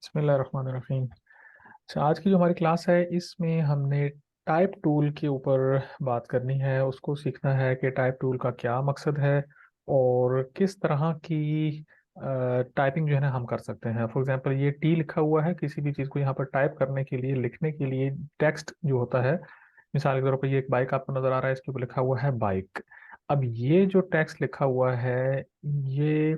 बिस्मिल्लाहिर्रहमानिर्रहीम। अच्छा, आज की जो हमारी क्लास है इसमें हमने टाइप टूल के ऊपर बात करनी है। उसको सीखना है कि टाइप टूल का क्या मकसद है और किस तरह की टाइपिंग जो है ना हम कर सकते हैं। फॉर एग्जांपल ये टी लिखा हुआ है, किसी भी चीज़ को यहाँ पर टाइप करने के लिए, लिखने के लिए टेक्स्ट जो होता है। मिसाल के तौर पर ये एक बाइक आपको नज़र आ रहा है, इसके ऊपर लिखा हुआ है बाइक। अब ये जो टेक्स्ट लिखा हुआ है ये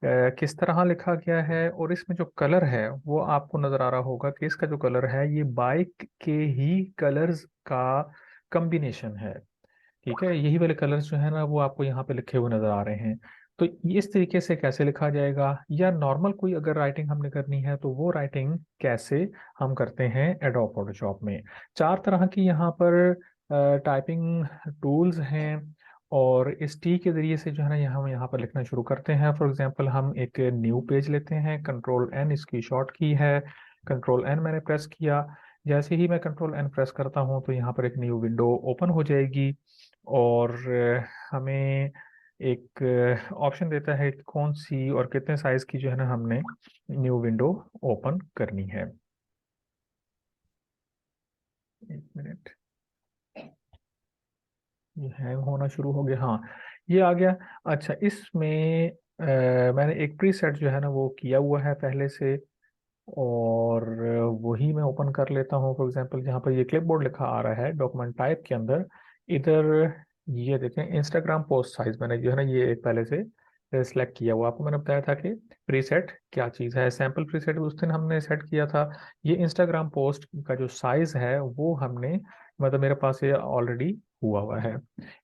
किस तरह लिखा गया है और इसमें जो कलर है वो आपको नजर आ रहा होगा कि इसका जो कलर है ये बाइक के ही कलर्स का कॉम्बिनेशन है। ठीक है, यही वाले कलर्स जो है ना वो आपको यहाँ पे लिखे हुए नजर आ रहे हैं। तो इस तरीके से कैसे लिखा जाएगा, या नॉर्मल कोई अगर राइटिंग हमने करनी है तो वो राइटिंग कैसे हम करते हैं एडोब फोटोशॉप में। चार तरह की यहाँ पर टाइपिंग टूल्स हैं और इस टी के जरिए से जो है ना हम यहाँ पर लिखना शुरू करते हैं। फॉर एग्जांपल हम एक न्यू पेज लेते हैं, कंट्रोल एन इसकी शॉर्ट की है। कंट्रोल एन मैंने प्रेस किया, जैसे ही मैं कंट्रोल एन प्रेस करता हूँ तो यहाँ पर एक न्यू विंडो ओपन हो जाएगी और हमें एक ऑप्शन देता है कि कौन सी और कितने साइज की जो है ना हमने न्यू विंडो ओपन करनी है। एक मिनट, ये हैंग होना शुरू हो गया। हाँ, ये आ गया। अच्छा, इसमें मैंने एक प्रीसेट जो है ना वो किया हुआ है पहले से, और वही मैं ओपन कर लेता हूँ। फॉर एग्जांपल जहाँ पर ये क्लिपबोर्ड लिखा आ रहा है डॉक्यूमेंट टाइप के अंदर, इधर ये देखें इंस्टाग्राम पोस्ट साइज मैंने जो है ना ये एक पहले से सिलेक्ट किया हुआ। आपको मैंने बताया था कि प्रीसेट क्या चीज़ है, सैम्पल प्रीसेट उस दिन हमने सेट किया था। ये इंस्टाग्राम पोस्ट का जो साइज है वो हमने, मतलब मेरे पास ये ऑलरेडी हुआ हुआ है।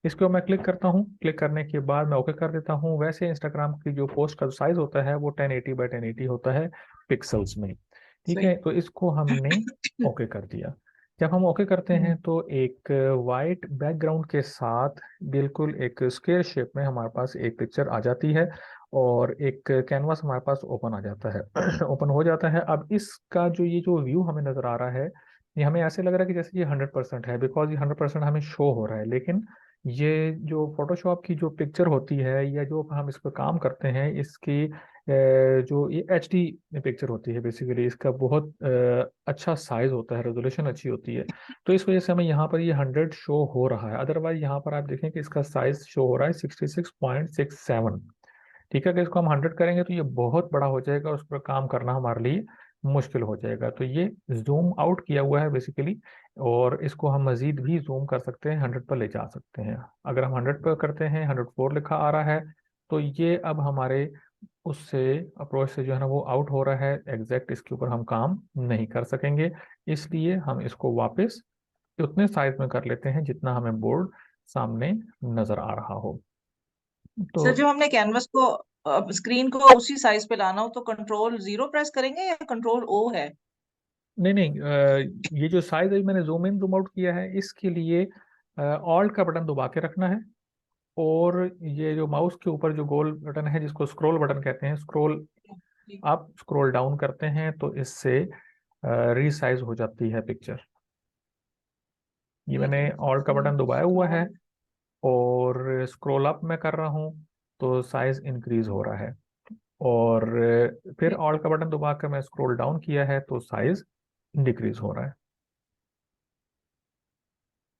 इसको मैं क्लिक करता हूँ, क्लिक करने के बाद मैं ओके कर देता हूँ। वैसे इंस्टाग्राम की जो पोस्ट का साइज होता है वो 1080 बाई 1080 होता है पिक्सल्स में। ठीक सही। है, तो इसको हमने ओके कर दिया। जब हम ओके करते हैं हम्म। तो एक वाइट बैकग्राउंड के साथ बिल्कुल एक स्क्वायर शेप में हमारे पास एक पिक्चर आ जाती है और एक कैनवास हमारे पास ओपन आ जाता है ओपन हो जाता है। अब इसका जो ये जो व्यू हमें नजर आ रहा है, ये हमें ऐसे लग रहा है कि जैसे ये 100% है, बिकॉज ये 100% हमें शो हो रहा है। लेकिन ये जो फोटोशॉप की जो पिक्चर होती है या जो हम इस पर काम करते हैं, इसकी जो ये एच डी पिक्चर होती है, बेसिकली इसका बहुत अच्छा साइज होता है, रेजोल्यूशन अच्छी होती है। तो इस वजह से हमें यहाँ पर ये 100 शो हो रहा है। अदरवाइज यहाँ पर आप देखें कि इसका साइज शो हो रहा है 66.67। ठीक है, कि इसको हम 100 करेंगे तो ये बहुत बड़ा हो जाएगा, उस पर काम करना हमारे लिए मुश्किल हो जाएगा। तो ये जूम आउट किया हुआ है बेसिकली, और इसको हम मजीद भी जूम कर सकते हैं, 100 पर ले जा सकते हैं। अगर हम 100 पर करते हैं, 104 लिखा आ रहा है, तो ये अब हमारे उससे अप्रोच से जो है ना वो आउट हो रहा है। एग्जैक्ट इसके ऊपर हम काम नहीं कर सकेंगे, इसलिए हम इसको वापस उतने साइज में कर लेते हैं जितना हमें बोर्ड सामने नजर आ रहा हो। तो सर, जब हमने कैनवस को स्क्रीन को उसी साइज पे लाना हो तो कंट्रोल जीरो प्रेस करेंगे या कंट्रोल ओ है? नहीं नहीं, ये जो साइज है मैंने जूम इन जूम आउट किया है, इसके लिए ऑल्ट का बटन दबा के रखना है। और ये जो माउस के ऊपर जो गोल बटन है जिसको स्क्रॉल बटन कहते हैं, स्क्रॉल अप स्क्रॉल डाउन करते हैं तो इससे रीसाइज हो जाती है पिक्चर। ये ठीक मैंने है। ऑल्ट का बटन दबाया हुआ है स्क्रॉल। और स्क्रॉल अप मैं कर रहा हूँ तो साइज इंक्रीज हो रहा है। और फिर ऑल्ट का बटन दबा कर मैं स्क्रॉल डाउन किया है तो साइज डिक्रीज हो रहा है।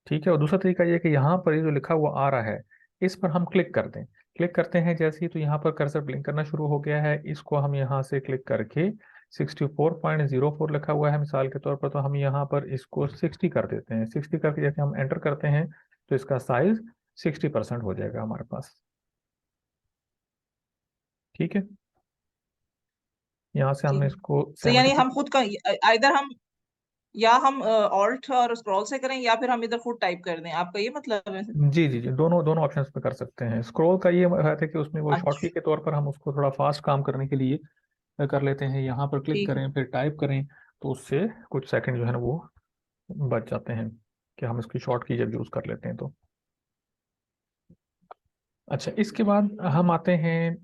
ठीक है, और दूसरा तरीका ये है कि यहाँ पर ये जो लिखा हुआ आ रहा है इस पर हम क्लिक कर दें। क्लिक करते हैं जैसे ही, तो यहाँ पर कर्सर ब्लिंक करना शुरू हो गया है। इसको हम यहाँ से क्लिक करके 64.04 लिखा हुआ है मिसाल के तौर पर, तो हम यहाँ पर इसको 60 कर देते हैं। 60 करके जैसे हम एंटर करते हैं तो इसका साइज 60% हो जाएगा हमारे पास। ठीक है, यहाँ से जी। हमने इसको तो यानी 70। हम खुद का इधर हम या हम ऑल्ट और स्क्रॉल से करें या फिर हम इधर खुद टाइप कर दें, आपका ये मतलब है? जी जी जी, दोनों दोनों ऑप्शंस पे कर सकते हैं। स्क्रॉल का ये है कि उसमें वो शॉर्टकी अच्छा। के तौर पर हम उसको थोड़ा फास्ट काम करने के लिए कर लेते हैं। यहाँ पर क्लिक ठीक है। करें फिर टाइप करें तो उससे कुछ सेकंड जो है ना वो बच जाते हैं कि हम इसकी शॉर्ट की जब यूज़ कर लेते हैं तो। अच्छा, इसके बाद हम आते हैं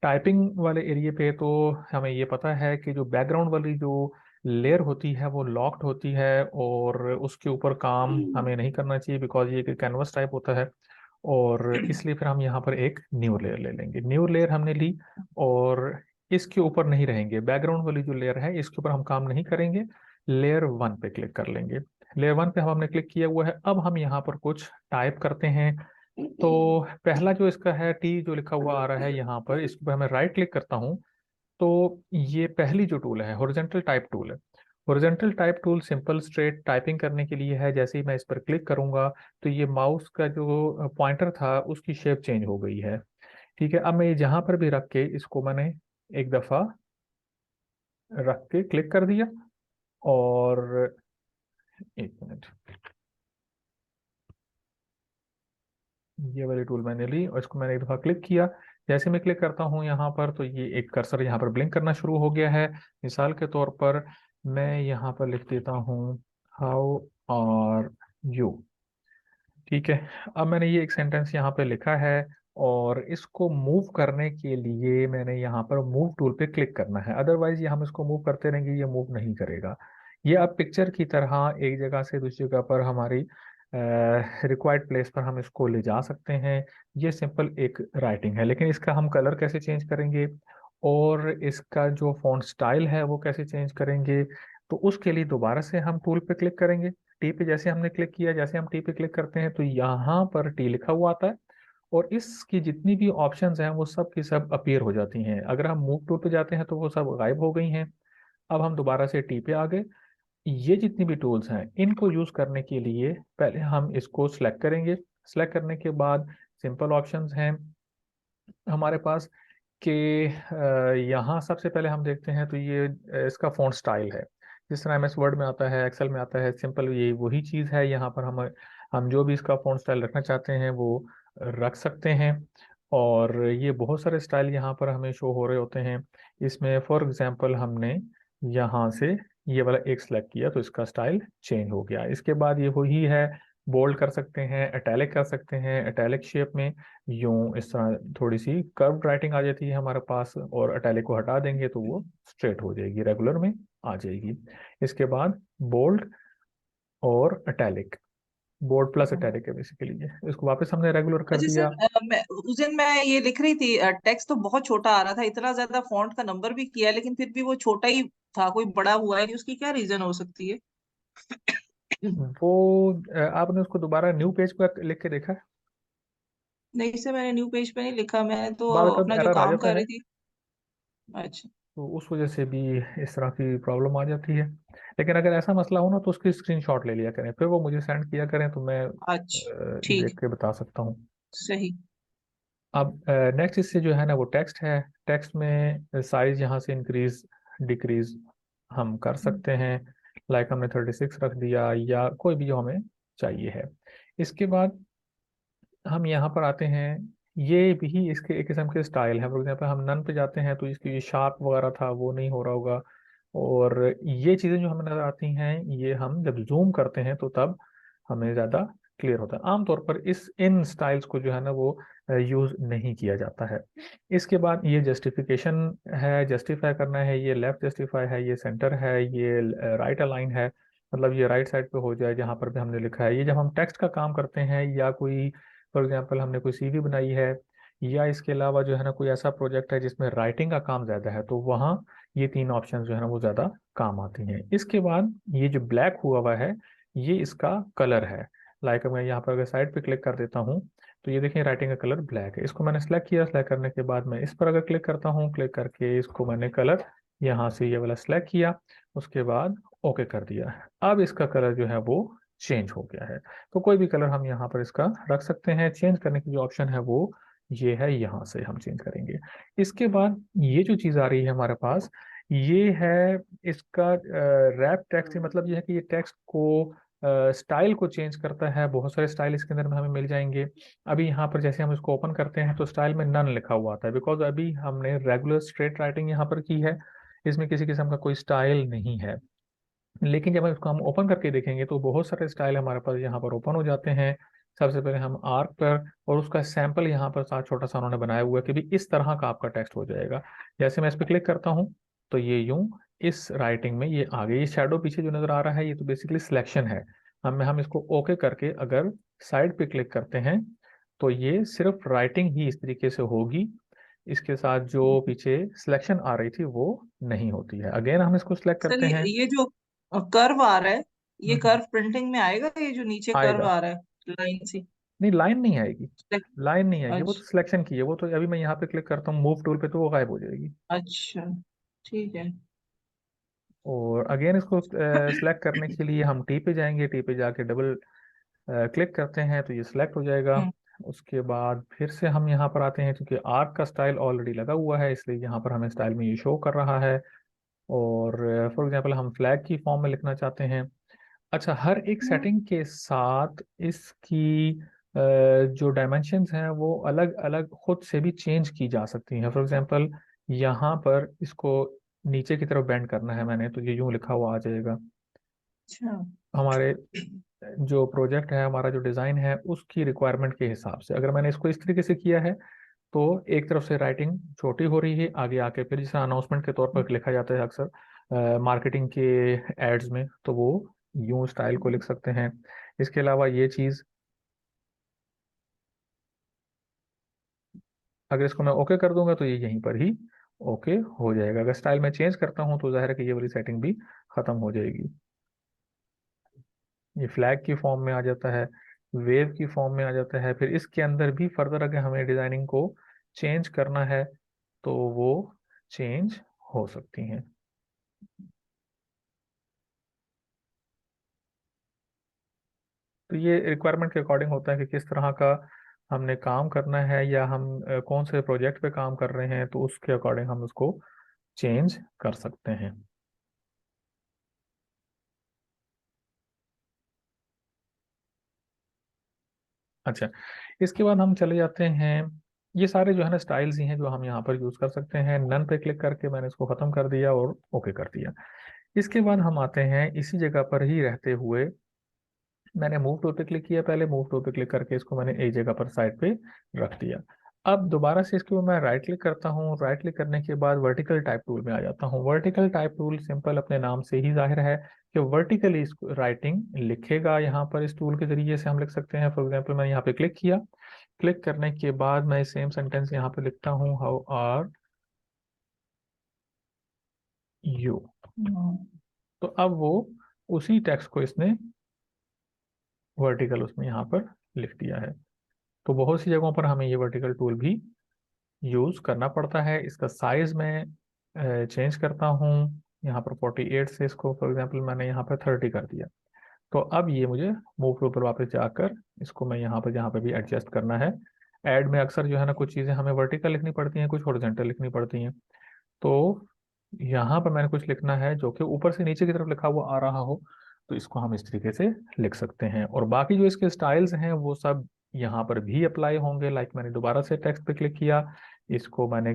टाइपिंग वाले एरिया पे। तो हमें ये पता है कि जो बैकग्राउंड वाली जो लेयर होती है वो लॉक्ड होती है और उसके ऊपर काम हमें नहीं करना चाहिए, बिकॉज ये एक कैनवस टाइप होता है। और इसलिए फिर हम यहाँ पर एक न्यू लेयर ले लेंगे। न्यू लेयर हमने ली और इसके ऊपर नहीं रहेंगे, बैकग्राउंड वाली जो लेयर है इसके ऊपर हम काम नहीं करेंगे, लेयर 1 पे क्लिक कर लेंगे। लेयर 1 पे हमने क्लिक किया हुआ है। अब हम यहाँ पर कुछ टाइप करते हैं। तो पहला जो इसका है टी जो लिखा हुआ आ रहा है यहाँ पर, इसके ऊपर मैं राइट क्लिक करता हूँ। तो ये पहली जो टूल है हॉरिजॉन्टल टाइप टूल है। Horizontal type tool simple straight typing करने के लिए है। जैसे ही मैं इस पर क्लिक करूंगा तो ये माउस का जो पॉइंटर था उसकी शेप चेंज हो गई है। ठीक है, अब मैं ये जहां पर भी रख के इसको मैंने एक दफा रख के क्लिक कर दिया। और एक मिनट, ये वाली टूल मैंने ली और इसको मैंने एक दफा क्लिक किया। जैसे मैं क्लिक करता हूँ यहाँ पर तो ये एक कर्सर यहाँ पर ब्लिंक करना शुरू हो गया है। मिसाल के तौर पर मैं यहाँ पर लिख देता हूँ हाउ आर यू। ठीक है, अब मैंने ये एक सेंटेंस यहाँ पे लिखा है और इसको मूव करने के लिए मैंने यहाँ पर मूव टूल पे क्लिक करना है। अदरवाइज ये हम इसको मूव करते रहेंगे ये मूव नहीं करेगा। ये अब पिक्चर की तरह एक जगह से दूसरी जगह पर हमारी रिक्वायर्ड प्लेस पर हम इसको ले जा सकते हैं। ये सिंपल एक राइटिंग है, लेकिन इसका हम कलर कैसे चेंज करेंगे और इसका जो फॉन्ट स्टाइल है वो कैसे चेंज करेंगे, तो उसके लिए दोबारा से हम टूल पे क्लिक करेंगे। टी पे जैसे हमने क्लिक किया, जैसे हम टी पे क्लिक करते हैं तो यहाँ पर टी लिखा हुआ आता है और इसकी जितनी भी ऑप्शंस हैं वो सब की सब अपीयर हो जाती हैं। अगर हम मूव टूल पे जाते हैं तो वो सब गायब हो गई हैं। अब हम दोबारा से टी पे आ गए। ये जितनी भी टूल्स हैं इनको यूज करने के लिए पहले हम इसको सिलेक्ट करेंगे। सिलेक्ट करने के बाद सिंपल ऑप्शंस हैं हमारे पास कि यहाँ सबसे पहले हम देखते हैं तो ये इसका फ़ॉन्ट स्टाइल है। जिस तरह एमएस वर्ड में आता है, एक्सेल में आता है, सिंपल ये वही चीज़ है। यहाँ पर हम जो भी इसका फ़ॉन्ट स्टाइल रखना चाहते हैं वो रख सकते हैं। और ये बहुत सारे स्टाइल यहाँ पर हमें शो हो रहे होते हैं। इसमें फॉर एग्जांपल हमने यहाँ से ये वाला एक सेलेक्ट किया तो इसका स्टाइल चेंज हो गया। इसके बाद ये वही है, बोल्ड कर सकते हैं, इटैलिक कर सकते हैं। इटैलिक शेप में यूं इस तरह थोड़ी सी कर्व राइटिंग आ जाती है हमारे पास, और इटैलिक को हटा देंगे तो वो स्ट्रेट हो जाएगी, रेगुलर में आ जाएगी। इसके बाद बोल्ड और इटैलिक, बोल्ड प्लस इटैलिक है बेसिकली ये। इसको वापस हमने रेगुलर कर अच्छा दिया। सर, मैं उस दिन मैं ये लिख रही थी, टेक्स्ट तो बहुत छोटा आ रहा था, इतना ज्यादा फॉन्ट का नंबर भी किया है, लेकिन फिर भी वो छोटा ही था, कोई बड़ा हुआ है नहीं, उसकी क्या रीजन हो सकती है? वो आपने उसको दोबारा न्यू पेज पर लिख के देखा है? नहीं सर, मैंने न्यू पेज पे नहीं लिखा, मैं तो बाद अपना जो एरर आ काम जाता कर है, रही थी। अच्छा। तो उस वजह से भी इस तरह की प्रॉब्लम आ जाती है। लेकिन अगर ऐसा मसला हो ना तो उसकी स्क्रीनशॉट ले लिया करें, फिर वो मुझे सेंड किया करें तो मैं अच्छा। ठीक देख है। के बता सकता हूँ। सही। अब नेक्स्ट इससे जो है ना वो टेक्स्ट है। टेक्स्ट में साइज यहाँ से इंक्रीज डिक्रीज हम कर सकते हैं। लाइक हमने 36 रख दिया या कोई भी जो हमें चाहिए है। इसके बाद हम यहाँ पर आते हैं। ये भी इसके एक किस्म के स्टाइल है। फॉर एग्जाम्पल हम नन पे जाते हैं तो इसकी ये शार्प वगैरह था वो नहीं हो रहा होगा। और ये चीज़ें जो हमें नजर आती हैं ये हम जब जूम करते हैं तो तब हमें ज़्यादा क्लियर होता है। आमतौर पर इस इन स्टाइल्स को जो है ना वो यूज़ नहीं किया जाता है। इसके बाद ये जस्टिफिकेशन है, जस्टिफाई करना है। ये लेफ्ट जस्टिफाई है, ये सेंटर है, ये राइट अलाइन है। मतलब ये राइट साइड पे हो जाए जहाँ पर भी हमने लिखा है। ये जब हम टेक्स्ट का काम करते हैं या कोई फॉर एग्जाम्पल हमने कोई सीवी बनाई है या इसके अलावा जो है ना कोई ऐसा प्रोजेक्ट है जिसमें राइटिंग का काम ज़्यादा है तो वहाँ ये तीन ऑप्शन जो है ना वो ज़्यादा काम आती हैं। इसके बाद ये जो ब्लैक हुआ हुआ है ये इसका कलर है। लाइक मैं यहाँ पर अगर साइड पे क्लिक कर देता हूँ तो ये देखिए राइटिंग का कलर ब्लैक है। इसको मैंने सेलेक्ट किया, सेलेक्ट करने के बाद मैं इस पर अगर क्लिक करता हूँ, क्लिक करके इसको मैंने कलर यहाँ से ये वाला सेलेक्ट किया, उसके बाद ओके कर दिया। अब इसका कलर जो है वो चेंज हो गया है। तो कोई भी कलर हम यहाँ पर इसका रख सकते हैं। चेंज करने की जो ऑप्शन है वो ये है, यहाँ से हम चेंज करेंगे। इसके बाद ये जो चीज़ आ रही है हमारे पास ये है इसका रैप टेक्स्ट। मतलब ये है कि ये टेक्स्ट को स्टाइल को चेंज करता है। बहुत सारे स्टाइल इसके अंदर में हमें मिल जाएंगे। अभी यहाँ पर जैसे हम इसको ओपन करते हैं तो स्टाइल में नन लिखा हुआ आता है, बिकॉज अभी हमने रेगुलर स्ट्रेट राइटिंग यहाँ पर की है, इसमें किसी किस्म का कोई स्टाइल नहीं है। लेकिन जब इसको हम ओपन करके देखेंगे तो बहुत सारे स्टाइल हमारे पास यहाँ पर ओपन हो जाते हैं। सबसे पहले हम आर्क पर, और उसका सैंपल यहाँ पर साथ छोटा सा उन्होंने बनाया हुआ है कि भी इस तरह का आपका टेक्स्ट हो जाएगा। जैसे मैं इस पर क्लिक करता हूँ तो ये यूं इस राइटिंग में ये आ गई। ये शेडो पीछे जो नजर आ रहा है ये तो बेसिकली सिलेक्शन है। हम इसको ओके करके अगर साइड पे क्लिक करते हैं तो ये सिर्फ राइटिंग ही इस तरीके से होगी। इसके साथ जो पीछे सिलेक्शन आ रही थी वो नहीं होती है। अगेन हम इसको सिलेक्ट सर करते हैं। ये जो कर्व आ रहा है, ये हम्म, कर्व प्रिंटिंग में आएगा, ये जो नीचे कर्व आएगा। आ रहा है लाइन सी? नहीं, लाइन नहीं आएगी। लाइन नहीं आएगी, वो तो अच्छा। सिलेक्शन की है। वो तो अभी मैं यहाँ पे क्लिक करता हूँ मूव टूल पे तो वो गायब हो जाएगी। अच्छा, ठीक है। और अगेन इसको सिलेक्ट करने के लिए हम टी पे जाएंगे, टी पे जाके डबल क्लिक करते हैं तो ये सिलेक्ट हो जाएगा। हम्म। उसके बाद फिर से हम यहाँ पर आते हैं, क्योंकि आर्क का स्टाइल ऑलरेडी लगा हुआ है इसलिए यहाँ पर हमें स्टाइल में ये शो कर रहा है। और फॉर एग्जांपल हम फ्लैग की फॉर्म में लिखना चाहते हैं। अच्छा, हर एक सेटिंग के साथ इसकी जो डायमेंशंस हैं वो अलग अलग खुद से भी चेंज की जा सकती हैं। फॉर एग्जांपल यहाँ पर इसको नीचे की तरफ बेंड करना है मैंने, तो ये यूं लिखा हुआ आ जाएगा। अच्छा। हमारे जो प्रोजेक्ट है, हमारा जो डिज़ाइन है उसकी रिक्वायरमेंट के हिसाब से अगर मैंने इसको इस तरीके से किया है तो एक तरफ से राइटिंग छोटी हो रही है, आगे आके फिर जिसे अनाउंसमेंट के तौर पर लिखा जाता है अक्सर मार्केटिंग के एड्स में, तो वो यूं स्टाइल को लिख सकते हैं। इसके अलावा ये चीज़, अगर इसको मैं ओके कर दूंगा तो ये यहीं पर ही ओके हो जाएगा। अगर स्टाइल में चेंज करता हूँ तो जाहिर है कि ये वाली सेटिंग भी खत्म हो जाएगी। ये फ्लैग की फॉर्म में आ जाता है, वेव की फॉर्म में आ जाता है। फिर इसके अंदर भी फर्दर अगर हमें डिजाइनिंग को चेंज करना है तो वो चेंज हो सकती हैं। तो ये रिक्वायरमेंट के अकॉर्डिंग होता है कि किस तरह का हमने काम करना है, या हम कौन से प्रोजेक्ट पे काम कर रहे हैं, तो उसके अकॉर्डिंग हम उसको चेंज कर सकते हैं। अच्छा, इसके बाद हम चले जाते हैं। ये सारे जो है ना स्टाइल्स ही हैं जो हम यहाँ पर यूज़ कर सकते हैं। नन पे क्लिक करके मैंने इसको ख़त्म कर दिया और ओके कर दिया। इसके बाद हम आते हैं इसी जगह पर ही रहते हुए, मैंने मूव टूल पे क्लिक किया, पहले मूव टूल पे क्लिक करके इसको मैंने एक जगह पर साइड पे रख दिया। अब दोबारा से इसके ऊपर मैं राइट क्लिक करता हूँ। राइट क्लिक करने के बाद वर्टिकल टाइप टूल में आ जाता हूँ। वर्टिकल टाइप टूल सिंपल अपने नाम से ही जाहिर है कि वर्टिकली इसको राइटिंग लिखेगा। यहाँ पर इस टूल के जरिए से हम लिख सकते हैं। फॉर एग्जाम्पल मैंने यहाँ पे क्लिक किया, क्लिक करने के बाद मैं सेम सेंटेंस यहाँ पे लिखता हूँ, हाउ आर यू। हम्म। तो अब वो उसी टेक्स्ट को इसने वर्टिकल उसमें यहाँ पर लिख दिया है। तो बहुत सी जगहों पर हमें ये वर्टिकल टूल भी यूज़ करना पड़ता है। इसका साइज मैं चेंज करता हूँ। यहाँ पर 48 से इसको फॉर एग्जांपल मैंने यहाँ पर 30 कर दिया। तो अब ये मुझे मूव टूल पर वापस जाकर इसको मैं यहाँ पर जहाँ पे भी एडजस्ट करना है। ऐड में अक्सर जो है ना कुछ चीज़ें हमें वर्टिकल लिखनी पड़ती हैं, कुछ हॉरिजॉन्टल लिखनी पड़ती हैं। तो यहाँ पर मैंने कुछ लिखना है जो कि ऊपर से नीचे की तरफ लिखा हुआ आ रहा हो, तो इसको हम इस तरीके से लिख सकते हैं। और बाकी जो इसके स्टाइल्स हैं वो सब यहाँ पर भी अप्लाई होंगे। लाइक मैंने दोबारा से टेक्स्ट पे क्लिक किया, इसको मैंने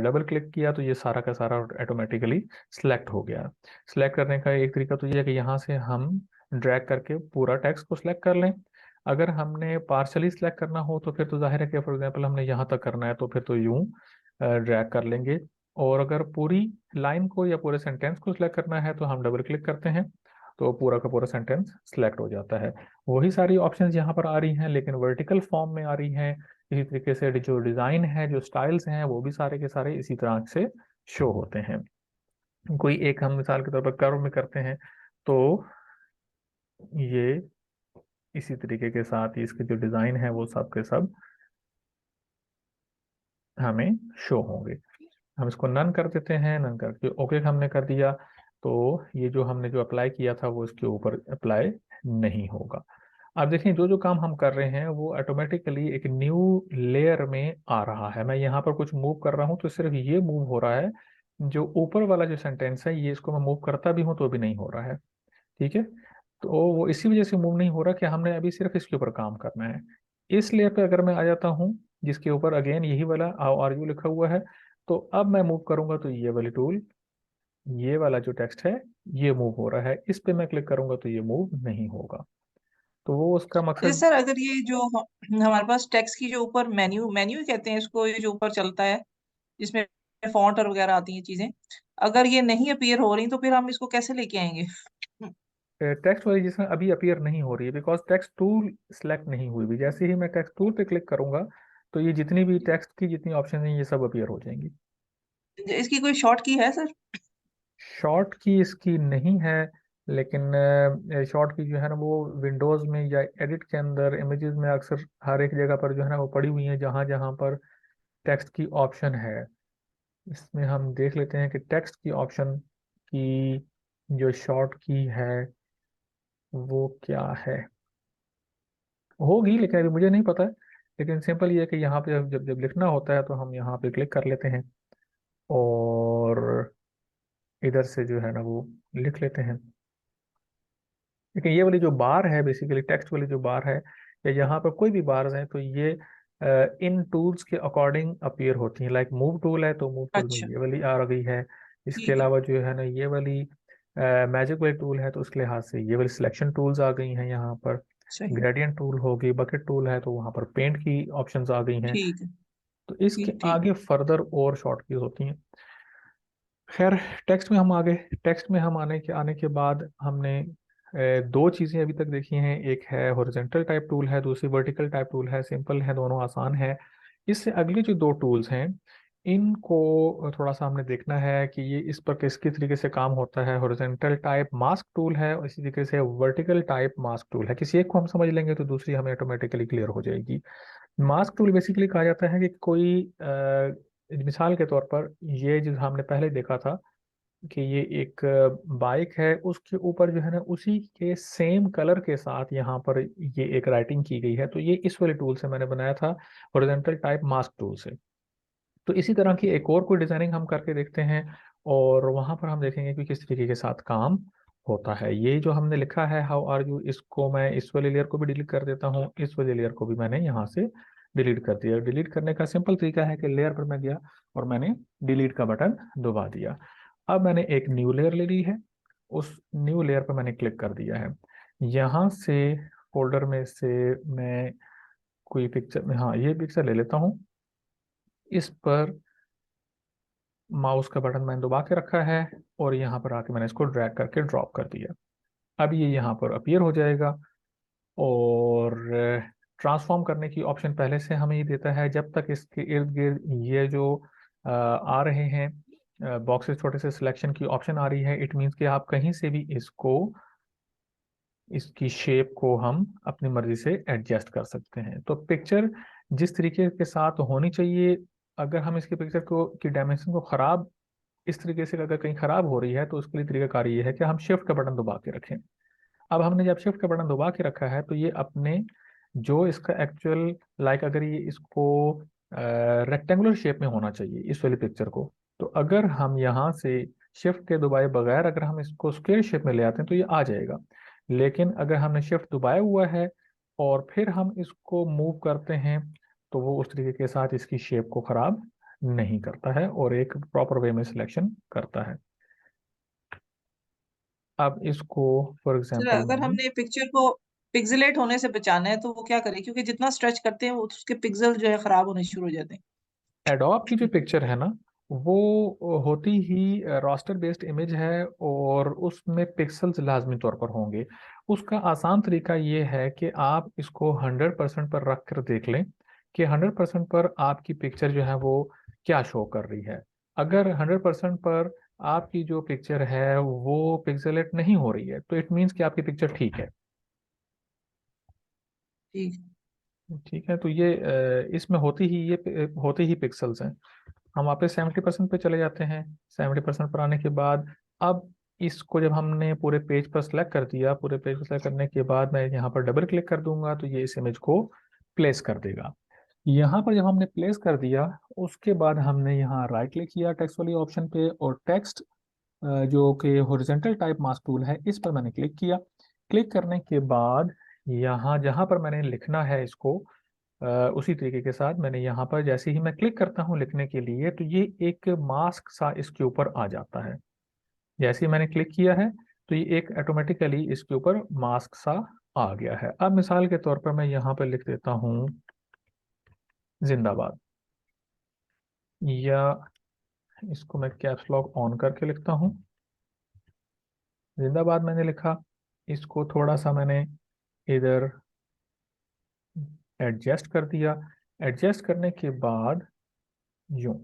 डबल क्लिक किया तो ये सारा का सारा ऑटोमेटिकली सिलेक्ट हो गया। सिलेक्ट करने का एक तरीका तो ये है कि यहाँ से हम ड्रैग करके पूरा टेक्स्ट को सिलेक्ट कर लें। अगर हमने पार्शली सिलेक्ट करना हो तो फिर तो जाहिर है कि फॉर एग्जांपल हमने यहाँ तक करना है तो फिर तो यूं ड्रैग कर लेंगे। और अगर पूरी लाइन को या पूरे सेंटेंस को सिलेक्ट करना है तो हम डबल क्लिक करते हैं, तो पूरा का पूरा सेंटेंस सिलेक्ट हो जाता है। वही सारी ऑप्शंस यहाँ पर आ रही हैं लेकिन वर्टिकल फॉर्म में आ रही हैं। इसी तरीके से जो डिज़ाइन है, जो स्टाइल्स हैं, वो भी सारे के सारे इसी तरह से शो होते हैं। कोई एक हम मिसाल के तौर पर कर्व में करते हैं तो ये इसी तरीके के साथ ही इसके जो डिज़ाइन है वो सब के सब हमें शो होंगे। हम इसको नन कर देते हैं, नन करके ओके हमने कर दिया, तो ये जो हमने जो अप्लाई किया था वो इसके ऊपर अप्लाई नहीं होगा। अब देखें जो जो काम हम कर रहे हैं वो ऑटोमेटिकली एक न्यू लेयर में आ रहा है। मैं यहाँ पर कुछ मूव कर रहा हूँ तो सिर्फ ये मूव हो रहा है। जो ऊपर वाला जो सेंटेंस है ये, इसको मैं मूव करता भी हूँ तो भी नहीं हो रहा है। ठीक है, तो वो इसी वजह से मूव नहीं हो रहा कि हमने अभी सिर्फ इसके ऊपर काम करना है। इस लेयर पे अगर मैं आ जाता हूँ जिसके ऊपर अगेन यही वाला हाउ आर यू लिखा हुआ है, तो अब मैं मूव करूंगा तो ये वाली टूल, ये वाला जो टेक्स्ट है ये मूव हो रहा है। इस पे मैं क्लिक करूंगा तो ये मूव नहीं होगा। तो वो उसका जैसे मकसद। सर, अगर ये जो हमारे पास टेक्स्ट की जो ऊपर मेन्यू मेन्यू कहते हैं इसको, ये जो ऊपर चलता है जिसमें फॉन्ट और वगैरह आती हैं चीजें, अगर ये नहीं अपीयर हो रही तो फिर हम इसको कैसे लेके आएंगे? टेक्स्ट वाली जिसमें अभी अपीयर नहीं हो रही है बिकॉज टेक्स्ट टूल सेलेक्ट नहीं हुई भी। जैसे ही मैं टेक्स्ट टूल पे क्लिक करूंगा तो ये जितनी भी टेक्स्ट की जितनी ऑप्शन है ये सब अपीयर हो जाएंगी। इसकी कोई शॉर्ट की है सर? शॉर्ट की इसकी नहीं है, लेकिन शॉर्ट की जो है ना वो विंडोज में या एडिट के अंदर इमेजेस में अक्सर हर एक जगह पर जो है ना वो पड़ी हुई है, जहाँ जहाँ पर टेक्स्ट की ऑप्शन है। इसमें हम देख लेते हैं कि टेक्स्ट की ऑप्शन की जो शॉर्ट की है वो क्या है। होगी, लेकिन अभी मुझे नहीं पता है। लेकिन सिंपल ये है कि यहाँ पे जब जब जब लिखना होता है तो हम यहाँ पे क्लिक कर लेते हैं और इधर से जो है ना वो लिख लेते हैं। लेकिन ये वाली जो बार है, बेसिकली टेक्स्ट वाली जो बार है, या यहाँ पर कोई भी बार्स हैं, तो ये इन टूल्स के अकॉर्डिंग अपीयर होती हैं। लाइक मूव टूल है तो मूव टूल में अच्छा, ये वाली आ गई है। इसके ठीक है। अलावा जो है ना ये वाली मैजिक वाली टूल है तो उसके लिहाज से ये वाली सिलेक्शन टूल्स आ गई हैं यहाँ पर। सही। ग्रेडियंट टूल होगी, बकेट टूल है तो वहाँ पर पेंट की ऑप्शंस आ गई हैं। ठीक है। तो इसके ठीक ठीक। आगे फर्दर और शॉर्ट कीज होती हैं। खैर, टेक्स्ट में हम आगे, टेक्स्ट में हम आने के बाद हमने दो चीज़ें अभी तक देखी हैं। एक है हॉरिजॉन्टल टाइप टूल है, दूसरी वर्टिकल टाइप टूल है। सिंपल है, दोनों आसान है। इससे अगली जो दो टूल्स हैं इनको थोड़ा सा हमने देखना है कि ये इस पर किसकी तरीके से काम होता है। हॉरिजॉन्टल टाइप मास्क टूल है और इसी तरीके से वर्टिकल टाइप मास्क टूल है। किसी एक को हम समझ लेंगे तो दूसरी हमें ऑटोमेटिकली क्लियर हो जाएगी। मास्क टूल बेसिकली कहा जाता है कि कोई मिसाल के तौर पर ये जो हमने पहले देखा था कि ये एक बाइक है, उसके ऊपर जो है ना उसी के सेम कलर के साथ यहाँ पर ये एक राइटिंग की गई है, तो ये इस वाले टूल से मैंने बनाया था, हॉरिजॉन्टल टाइप मास्क टूल से। तो इसी तरह की एक और कोई डिजाइनिंग हम करके देखते हैं और वहां पर हम देखेंगे कि किस तरीके के साथ काम होता है। ये जो हमने लिखा है हाउ आर यू, इसको मैं इस वाले लेयर को भी डिलीट कर देता हूँ, इस वाले लेयर को भी मैंने यहाँ से डिलीट कर दिया। डिलीट करने का सिंपल तरीका है कि लेयर पर मैं गया और मैंने डिलीट का बटन दबा दिया। अब मैंने एक न्यू लेयर ले ली है, उस न्यू लेयर पर मैंने क्लिक कर दिया है। यहाँ से फोल्डर में से मैं कोई पिक्चर में, हाँ ये पिक्चर ले लेता हूँ। इस पर माउस का बटन मैंने दबा के रखा है और यहाँ पर आके मैंने इसको ड्रैग करके ड्रॉप कर दिया। अब ये यहाँ पर अपीयर हो जाएगा और ट्रांसफॉर्म करने की ऑप्शन पहले से हमें ये देता है। जब तक इसके इर्द गिर्द ये जो आ रहे हैं बॉक्सेस, छोटे से सिलेक्शन की ऑप्शन आ रही है, इट मीन्स कि आप कहीं से भी इसको, इसकी शेप को हम अपनी मर्जी से एडजस्ट कर सकते हैं। तो पिक्चर जिस तरीके के साथ होनी चाहिए, अगर हम इसकी पिक्चर को की डायमेंशन को खराब, इस तरीके से अगर कहीं खराब हो रही है तो उसके लिए तरीकाकार ये है कि हम शिफ्ट का बटन दबा के रखें। अब हमने जब शिफ्ट का बटन दबा के रखा है तो ये अपने जो इसका एक्चुअल, लाइक अगर ये इसको रेक्टेंगुलर शेप में होना चाहिए इस वाली पिक्चर को, तो अगर हम यहाँ से शिफ्ट के दबाए बगैर अगर हम इसको स्क्वायर शेप में ले आते हैं तो ये आ जाएगा। लेकिन अगर हमने शिफ्ट दबाया हुआ है और फिर हम इसको मूव करते हैं तो वो उस तरीके के साथ इसकी शेप को खराब नहीं करता है और एक प्रॉपर वे में सिलेक्शन करता है। अब इसको फॉर सर एग्जांपल अगर मैंने हमने पिक्चर को पिक्सेलेट होने से बचाना है तो वो क्या करें, क्योंकि जितना स्ट्रेच करते हैं वो उसके पिक्सल जो है खराब होने शुरू हो जाते एडोब की जो हैं। पिक्चर है ना वो होती ही रास्टर बेस्ड इमेज है और उसमें पिक्सल्स लाजमी तौर पर होंगे। उसका आसान तरीका ये है कि आप इसको 100% पर रख कर देख लें कि 100% पर आपकी पिक्चर जो है वो क्या शो कर रही है। अगर 100% पर आपकी जो पिक्चर है वो पिक्सेलेट नहीं हो रही है तो इट मीन्स कि आपकी पिक्चर ठीक है। ठीक। ठीक है, तो ये इसमें होती ही पिक्सल्स हैं। हम वापस 70% पे चले जाते हैं। 70% पर आने के बाद अब इसको जब हमने पूरे पेज पर सेलेक्ट कर दिया, पूरे पेज पर सेलेक्ट करने के बाद मैं यहाँ पर डबल क्लिक कर दूंगा तो ये इस इमेज को प्लेस कर देगा। यहाँ पर जब हमने प्लेस कर दिया उसके बाद हमने यहाँ राइट क्लिक किया टेक्स्ट वाली ऑप्शन पे और टेक्स्ट जो कि हॉरिजॉन्टल टाइप मास्क टूल है इस पर मैंने क्लिक किया। क्लिक करने के बाद यहाँ जहाँ पर मैंने लिखना है इसको अ, उसी तरीके के साथ मैंने यहाँ पर जैसे ही मैं क्लिक करता हूँ लिखने के लिए तो ये एक मास्क सा इसके ऊपर आ जाता है। जैसे ही मैंने क्लिक किया है तो ये एक ऑटोमेटिकली इसके ऊपर मास्क सा आ गया है। अब मिसाल के तौर पर मैं यहाँ पर लिख देता हूँ जिंदाबाद, या इसको मैं कैप्स लॉक ऑन करके लिखता हूँ। जिंदाबाद मैंने लिखा, इसको थोड़ा सा मैंने इधर एडजस्ट कर दिया। एडजस्ट करने के बाद यूं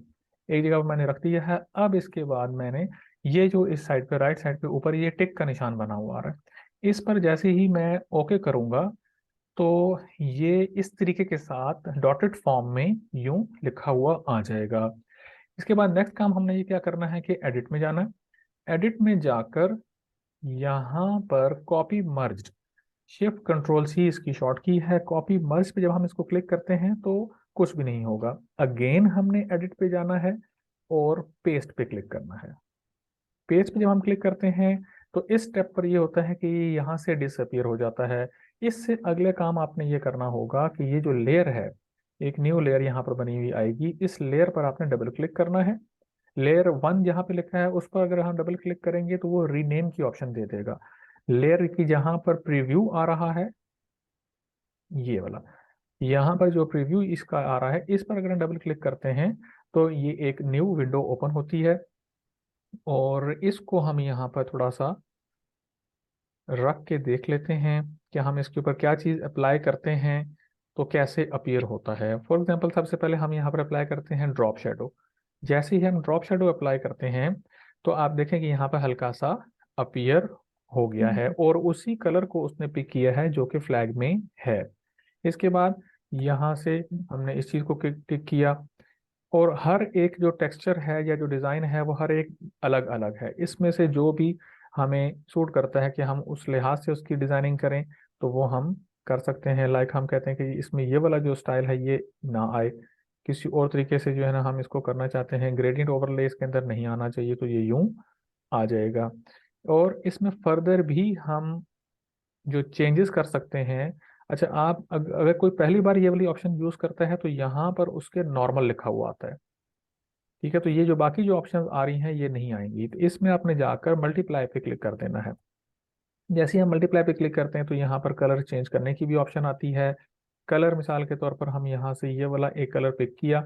एक जगह पर मैंने रख दिया है। अब इसके बाद मैंने ये जो इस साइड पे राइट साइड पे ऊपर ये टिक का निशान बना हुआ आ रहा है, इस पर जैसे ही मैं ओके करूंगा तो ये इस तरीके के साथ डॉटेड फॉर्म में यूं लिखा हुआ आ जाएगा। इसके बाद नेक्स्ट काम हमने ये क्या करना है कि एडिट में जाना है। एडिट में जाकर यहाँ पर copy merged, shift control C इसकी शॉर्ट की है। कॉपी मर्ज पे जब हम इसको क्लिक करते हैं तो कुछ भी नहीं होगा। अगेन हमने एडिट पे जाना है और पेस्ट पे क्लिक करना है। पेज पे जब हम क्लिक करते हैं तो इस स्टेप पर ये होता है कि ये यहाँ से डिसअपियर हो जाता है। इससे अगले काम आपने ये करना होगा कि ये जो लेयर है, एक न्यू लेयर यहाँ पर बनी हुई आएगी, इस लेयर पर आपने डबल क्लिक करना है। लेयर वन जहाँ पे लिखा है उस पर अगर हम डबल क्लिक करेंगे तो वो रीनेम की ऑप्शन दे देगा। लेयर की जहाँ पर प्रीव्यू आ रहा है, ये वाला, यहाँ पर जो प्रीव्यू इसका आ रहा है इस पर अगर हम डबल क्लिक करते हैं तो ये एक न्यू विंडो ओपन होती है। और इसको हम यहाँ पर थोड़ा सा रख के देख लेते हैं कि हम इसके ऊपर क्या चीज़ अप्लाई करते हैं तो कैसे अपीयर होता है। फॉर एग्जांपल सबसे पहले हम यहाँ पर अप्लाई करते हैं ड्रॉप शेडो। जैसे ही हम ड्रॉप शेडो अप्लाई करते हैं तो आप देखें कि यहाँ पर हल्का सा अपीयर हो गया है और उसी कलर को उसने पिक किया है जो कि फ्लैग में है। इसके बाद यहाँ से हमने इस चीज़ को टिक किया और हर एक जो टेक्सचर है या जो डिज़ाइन है वो हर एक अलग अलग है। इसमें से जो भी हमें सूट करता है कि हम उस लिहाज से उसकी डिज़ाइनिंग करें तो वो हम कर सकते हैं। लाइक हम कहते हैं कि इसमें ये वाला जो स्टाइल है ये ना आए, किसी और तरीके से जो है ना हम इसको करना चाहते हैं, ग्रेडियंट ओवरले इसके अंदर नहीं आना चाहिए तो ये यूं आ जाएगा। और इसमें फर्दर भी हम जो चेंजेस कर सकते हैं। अच्छा, आप अगर कोई पहली बार ये वाली ऑप्शन यूज़ करता है तो यहाँ पर उसके नॉर्मल लिखा हुआ आता है, ठीक है। तो ये जो बाकी जो ऑप्शंस आ रही हैं ये नहीं आएंगी, तो इसमें आपने जाकर मल्टीप्लाई पे क्लिक कर देना है। जैसे ही हम मल्टीप्लाई पे क्लिक करते हैं तो यहाँ पर कलर चेंज करने की भी ऑप्शन आती है। कलर मिसाल के तौर पर हम यहाँ से ये वाला एक कलर पिक किया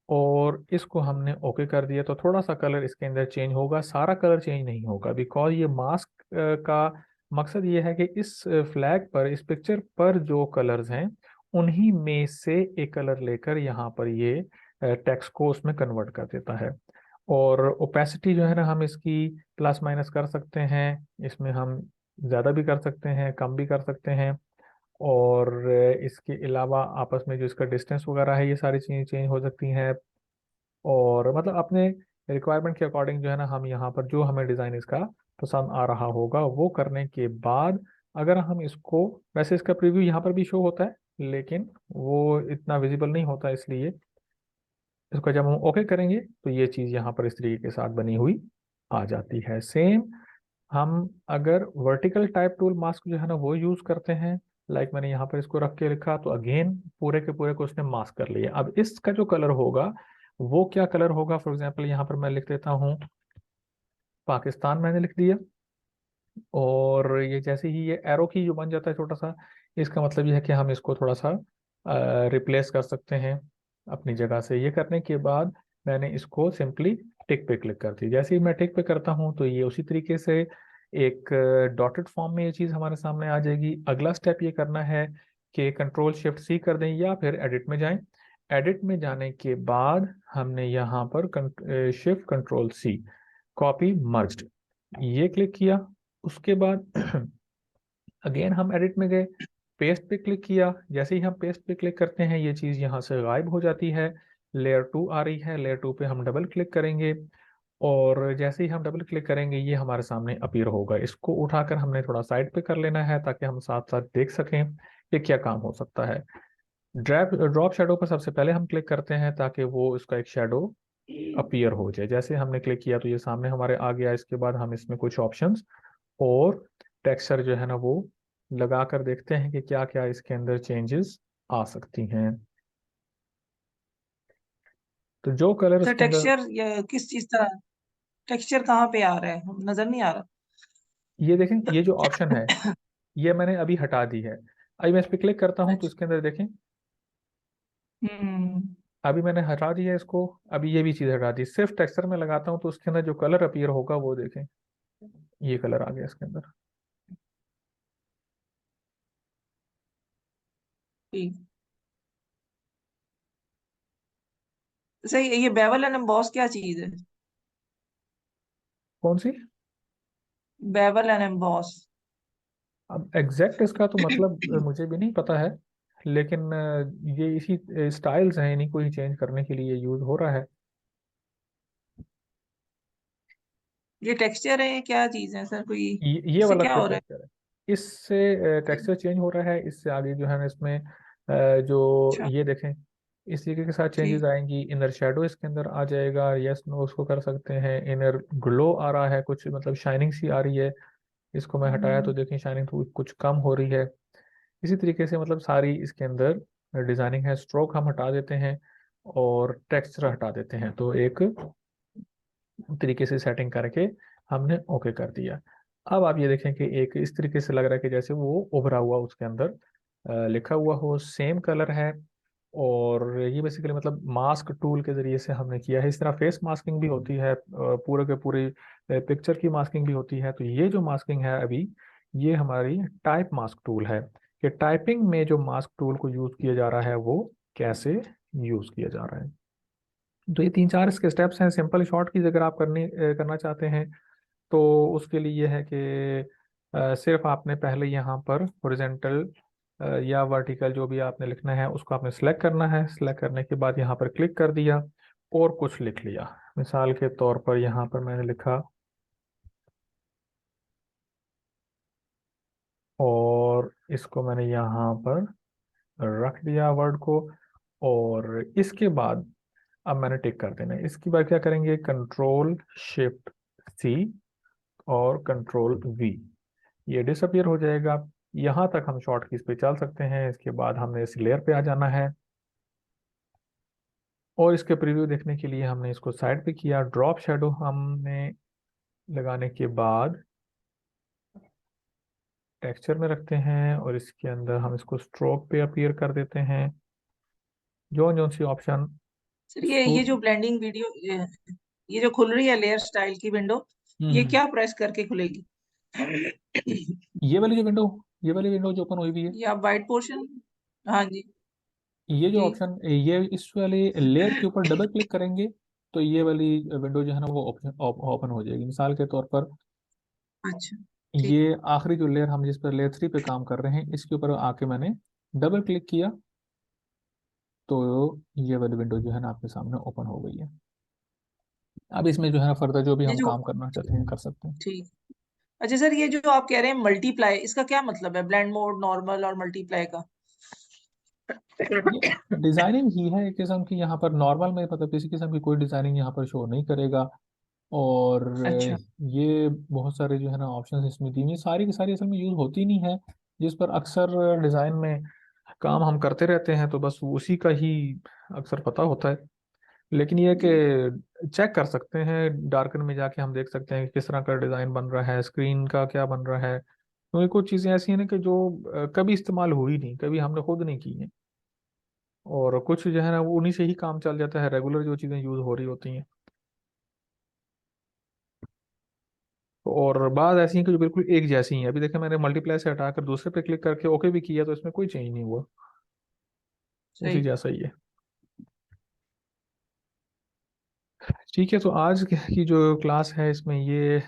और इसको हमने ओके कर दिया तो थोड़ा सा कलर इसके अंदर चेंज होगा, सारा कलर चेंज नहीं होगा बिकॉज ये मास्क का मकसद ये है कि इस फ्लैग पर, इस पिक्चर पर जो कलर्स हैं उन्हीं में से एक कलर लेकर यहाँ पर ये टेक्स्ट को उसमें कन्वर्ट कर देता है। और ओपेसिटी जो है ना हम इसकी प्लस माइनस कर सकते हैं, इसमें हम ज़्यादा भी कर सकते हैं, कम भी कर सकते हैं। और इसके अलावा आपस में जो इसका डिस्टेंस वगैरह है ये सारी चीज़ें चेंज हो सकती हैं। और मतलब अपने रिक्वायरमेंट के अकॉर्डिंग जो है ना हम यहाँ पर जो हमें डिज़ाइन इसका पसंद आ रहा होगा वो करने के बाद अगर हम इसको, वैसे इसका प्रीव्यू यहाँ पर भी शो होता है लेकिन वो इतना विजिबल नहीं होता, इसलिए इसको जब हम ओके करेंगे तो ये चीज़ यहाँ पर इस तरीके के साथ बनी हुई आ जाती है। सेम हम अगर वर्टिकल टाइप टूल मास्क जो है ना वो यूज़ करते हैं, लाइक मैंने यहाँ पर इसको रख के लिखा तो अगेन पूरे के पूरे को उसने मास्क कर लिया। अब इसका जो कलर होगा वो क्या कलर होगा, फॉर एग्जांपल यहाँ पर मैं लिख देता हूँ पाकिस्तान, मैंने लिख दिया। और ये जैसे ही ये एरो की जो बन जाता है छोटा सा, इसका मतलब ये है कि हम इसको थोड़ा सा रिप्लेस कर सकते हैं अपनी जगह से। ये करने के बाद मैंने इसको सिंपली टिक पे क्लिक कर दी। जैसे ही मैं टिक पे करता हूँ तो ये उसी तरीके से एक डॉटेड फॉर्म में ये चीज़ हमारे सामने आ जाएगी। अगला स्टेप ये करना है कि कंट्रोल शिफ्ट सी कर दें या फिर एडिट में जाएं। एडिट में जाने के बाद हमने यहाँ पर shift control C, copy merged, ये क्लिक किया। उसके बाद अगेन हम एडिट में गए, पेस्ट पे क्लिक किया। जैसे ही हम पेस्ट पे क्लिक करते हैं ये चीज़ यहाँ से गायब हो जाती है। लेयर टू आ रही है, लेयर टू पे हम डबल क्लिक करेंगे और जैसे ही हम डबल क्लिक करेंगे ये हमारे सामने अपीयर होगा। इसको उठाकर हमने थोड़ा साइड पे कर लेना है ताकि हम साथ साथ देख सकें कि क्या काम हो सकता है। ड्रॉप शेडो पर सबसे पहले हम क्लिक करते हैं ताकि वो इसका एक शेडो अपीयर हो जाए। जैसे हमने क्लिक किया तो ये सामने हमारे आ गया। इसके बाद हम इसमें कुछ ऑप्शंस और टेक्सचर जो है ना वो लगा कर देखते हैं कि क्या क्या इसके अंदर चेंजेस आ सकती हैं। तो जो कलर सर उसके अंदर, टेक्सचर किस चीज का टेक्सचर कहाँ पे आ रहा है, नजर नहीं आ ये देखें ये जो ऑप्शन है रहा। ये मैंने अभी हटा दी है। अभी मैं इस पर क्लिक करता हूँ तो अच्छा। इसके अंदर देखें हम्म। अभी मैंने हटा दिया इसको। अभी ये भी चीज़ हटा दी, सिर्फ टेक्सचर में लगाता हूँ तो उसके अंदर जो कलर अपीयर होगा वो देखें, ये कलर आ गया इसके अंदर। ठीक। सही, ये बेवल एंड एम्बॉस क्या चीज है? कौन सी? Bevel and emboss. अब एग्जैक्ट इसका तो मतलब मुझे भी नहीं पता है, लेकिन ये इसी स्टाइल्स हैं, इन्हीं को ही चेंज करने के लिए यूज हो रहा है। ये टेक्सचर है, क्या चीज है सर कोई? ये इससे वाला क्या हो रहा टेक्सचर है। इससे है? टेक्सचर चेंज हो रहा है, इससे आगे जो है ना इसमें जो अच्छा। ये देखें, इस तरीके के साथ चेंजेस ठीक। आएंगी। इनर शेडो इसके अंदर आ जाएगा, यस नो उसको कर सकते हैं। इनर ग्लो आ रहा है, कुछ मतलब शाइनिंग सी आ रही है। इसको मैं हटाया तो हम्म। देखें शाइनिंग तो कुछ कम हो रही है। इसी तरीके से मतलब सारी इसके अंदर डिजाइनिंग है। स्ट्रोक हम हटा देते हैं और टेक्सचर हटा देते हैं, तो एक तरीके से सेटिंग करके हमने ओके कर दिया। अब आप ये देखें कि एक इस तरीके से लग रहा है कि जैसे वो उभरा हुआ उसके अंदर लिखा हुआ हो, सेम कलर है। और ये बेसिकली मतलब मास्क टूल के जरिए से हमने किया है। इस तरह फेस मास्किंग भी होती है, पूरे के पूरी पिक्चर की मास्किंग भी होती है। तो ये जो मास्किंग है अभी, ये हमारी टाइप मास्क टूल है, कि टाइपिंग में जो मास्क टूल को यूज किया जा रहा है वो कैसे यूज किया जा रहा है। तो ये तीन चार इसके स्टेप्स हैं। सिंपल शॉर्ट की अगर आप करना चाहते हैं तो उसके लिए ये है कि सिर्फ आपने पहले यहाँ पर हॉरिजेंटल या वर्टिकल जो भी आपने लिखना है उसको आपने सेलेक्ट करना है। सेलेक्ट करने के बाद यहाँ पर क्लिक कर दिया और कुछ लिख लिया। मिसाल के तौर पर यहाँ पर मैंने लिखा, और इसको मैंने यहाँ पर रख दिया वर्ड को। और इसके बाद अब मैंने टिक कर देना है। इसके बाद क्या करेंगे, कंट्रोल शिफ्ट सी और कंट्रोल वी, ये डिसअपियर हो जाएगा। यहाँ तक हम शॉर्ट कीज पे चल सकते हैं। इसके बाद हमने इस लेयर पे आ जाना है, और इसके प्रीव्यू देखने के लिए हमने इसको साइड पे किया। ड्रॉप शेडो हमने लगाने के बाद टेक्सचर में रखते हैं, और इसके अंदर हम इसको स्ट्रोक पे अपीयर कर देते हैं। जो जो सी ऑप्शन सर ये सूट। जो ब्लेंडिंग वीडियो, ये जो खुल रही है लेयर स्टाइल की विंडो, ये हम्म क्या प्रेस करके खुलेगी? ये वाली जो विंडो, ये वाली विंडो जो ओपन हुई भी है, या वाइट पोर्शन? हाँ जी। ये जो जी। ऑप्शन, ये इस वाले लेयर के ऊपर डबल क्लिक करेंगे तो ये वाली विंडो जो है ना वो ऑप्शन ओपन हो जाएगी। मिसाल के तौर पर अच्छा। ठीक। ये आखिरी जो लेयर हम जिस पर लेयर 3 पे काम कर रहे हैं इसके ऊपर आके मैंने डबल क्लिक किया, तो ये वाली विंडो जो है ना आपके सामने ओपन हो गई है। अब इसमें जो है ना फर्दर जो भी ये हम जो काम करना चाहते हैं कर सकते हैं। ठीक। अच्छा सर, ये जो आप कह रहे हैं मल्टीप्लाई, इसका क्या मतलब है? ब्लेंड मोड, नॉर्मल और मल्टीप्लाई का? ये डिजाइनिंग ही है एक किस्म की। यहाँ पर नॉर्मल में मतलब किसी किस्म की कोई डिजाइनिंग यहाँ पर शो नहीं करेगा। और अच्छा। ये बहुत सारे जो है ना ऑप्शंस इसमें दी हुई हैं। सारी की सारी असल में यूज होती नहीं है, जिस पर अक्सर डिजाइन में काम हम करते रहते हैं तो बस उसी का ही अक्सर पता होता है। लेकिन ये है जी। कि चेक कर सकते हैं, डार्कन में जाके हम देख सकते हैं कि किस तरह का डिजाइन बन रहा है, स्क्रीन का क्या बन रहा है। क्योंकि कुछ चीजें ऐसी हैं ना कि जो कभी इस्तेमाल हुई नहीं, कभी हमने खुद नहीं की हैं। और कुछ जो है ना वो उन्हीं से ही काम चल जाता है, रेगुलर जो चीजें यूज हो रही होती हैं। और बात ऐसी है कि जो बिल्कुल एक जैसी हैं। अभी देखें, मैंने मल्टीप्लाई से हटाकर दूसरे पे क्लिक करके ओके भी किया तो इसमें कोई चेंज नहीं हुआ, उसी सही। जैसा ही है। ठीक है, तो आज की जो क्लास है इसमें ये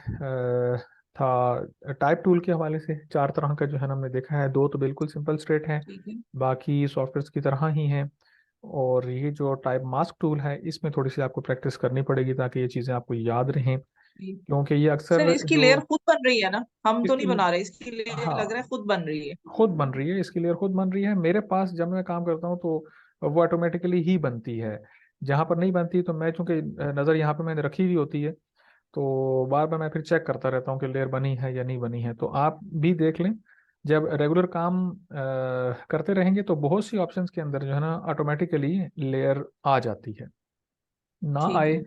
था टाइप टूल के हवाले से। चार तरह का जो है ना हमने देखा है, दो तो बिल्कुल सिंपल स्ट्रेट है, ठीक है। बाकी सॉफ्टवेयर की तरह ही हैं। और ये जो टाइप मास्क टूल है इसमें थोड़ी सी आपको प्रैक्टिस करनी पड़ेगी ताकि ये चीज़ें आपको याद रहें, ठीक। क्योंकि ये सर अक्सर इसकी जो लेयर खुद बन रही है ना? हम तो इसकी, नहीं बना रहे, इसकी लेयर लग रहा हाँ है खुद बन रही है। खुद बन रही है, इसकी लेयर खुद बन रही है। मेरे पास जब मैं काम करता हूँ तो वो ऑटोमेटिकली ही बनती है। जहाँ पर नहीं बनती तो मैं चूंकि नज़र यहाँ पे मैंने रखी हुई होती है, तो बार बार मैं फिर चेक करता रहता हूँ कि लेयर बनी है या नहीं बनी है। तो आप भी देख लें, जब रेगुलर काम करते रहेंगे तो बहुत सी ऑप्शंस के अंदर जो है ना ऑटोमेटिकली लेयर आ जाती है। ना ठीक आए है।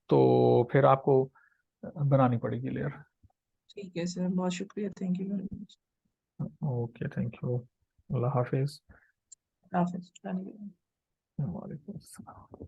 तो फिर आपको बनानी पड़ेगी लेयर। ठीक है सर, बहुत शुक्रिया, thank you very much. Okay, thank you. अल्लाह हाफिज। हाफिज। वालेकुम अस्सलाम।